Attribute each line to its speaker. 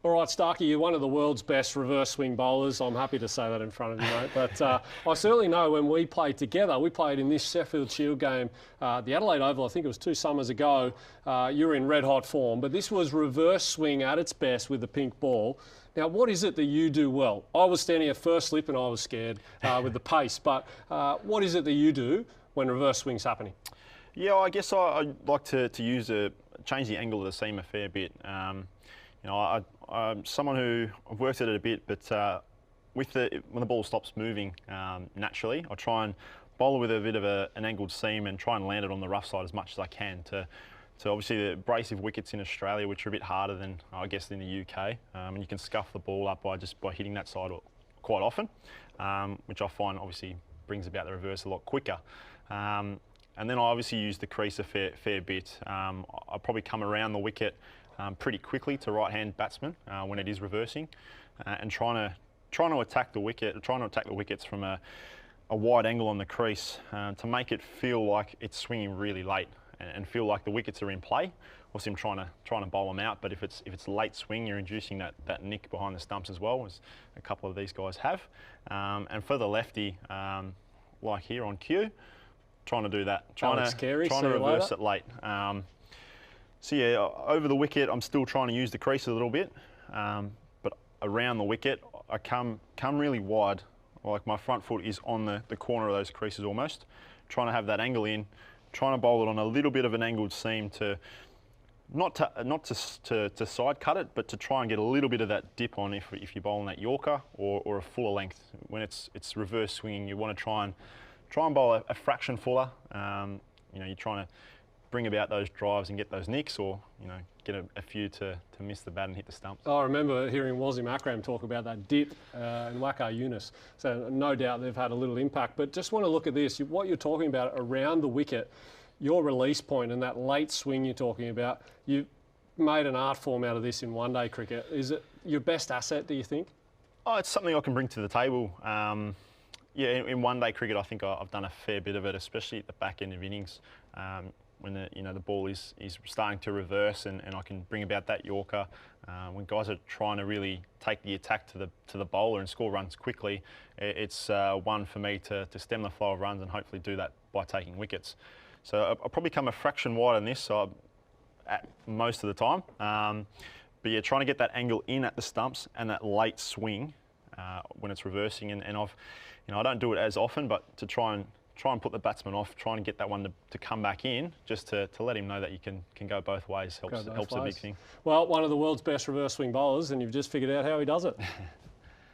Speaker 1: All right, Starkey, you're one of the world's best reverse swing bowlers. I'm happy to say that in front of you, mate. But I certainly know when we played together, we played in this Sheffield Shield game, the Adelaide Oval, I think it was 2 summers ago. You were in red hot form, but this was reverse swing at its best with the pink ball. Now, what is it that you do well? I was standing at first slip and I was scared with the pace, but what is it that you do when reverse swing's happening?
Speaker 2: Yeah, I guess I like to change the angle of the seam a fair bit. You know, I'm someone who I've worked at it a bit, but when the ball stops moving naturally, I try and bowl with a bit of an angled seam and try and land it on the rough side as much as I can to obviously the abrasive wickets in Australia, which are a bit harder than I guess in the UK, and you can scuff the ball up by hitting that side quite often, which I find obviously brings about the reverse a lot quicker. And then I obviously use the crease a fair bit. I probably come around the wicket pretty quickly to right-hand batsmen when it is reversing, and trying to attack the wickets from a wide angle on the crease to make it feel like it's swinging really late and feel like the wickets are in play. Obviously, I'm trying to bowl them out, but if it's late swing, you're inducing that nick behind the stumps as well, as a couple of these guys have. And for the lefty, like here on cue, trying to do that, trying to reverse it late. So yeah, over the wicket, I'm still trying to use the crease a little bit, but around the wicket, I come really wide. Like my front foot is on the corner of those creases almost, trying to have that angle in, trying to bowl it on a little bit of an angled seam to not to side cut it, but to try and get a little bit of that dip on if you're bowling that Yorker or a fuller length. When it's reverse swinging, you want to try and bowl a fraction fuller. You know, you're trying to bring about those drives and get those nicks, or get a few to miss the bat and hit the stumps.
Speaker 1: I remember hearing Wasim Akram talk about that dip and Waqar Younis, so no doubt they've had a little impact. But just want to look at this, what you're talking about around the wicket, your release point and that late swing you're talking about, you've made an art form out of this in one-day cricket. Is it your best asset, do you think?
Speaker 2: Oh, it's something I can bring to the table. Yeah, in one-day cricket, I think I've done a fair bit of it, especially at the back end of innings. When the ball is starting to reverse, and I can bring about that Yorker. When guys are trying to really take the attack to the bowler and score runs quickly, it's one for me to stem the flow of runs and hopefully do that by taking wickets. So I'll probably come a fraction wide on this, so at most of the time. But yeah, trying to get that angle in at the stumps and that late swing when it's reversing, and I don't do it as often, but to try and put the batsman off, try and get that one to come back in, just to let him know that you can go both ways helps a big thing.
Speaker 1: Well, one of the world's best reverse swing bowlers, and you've just figured out how he does it.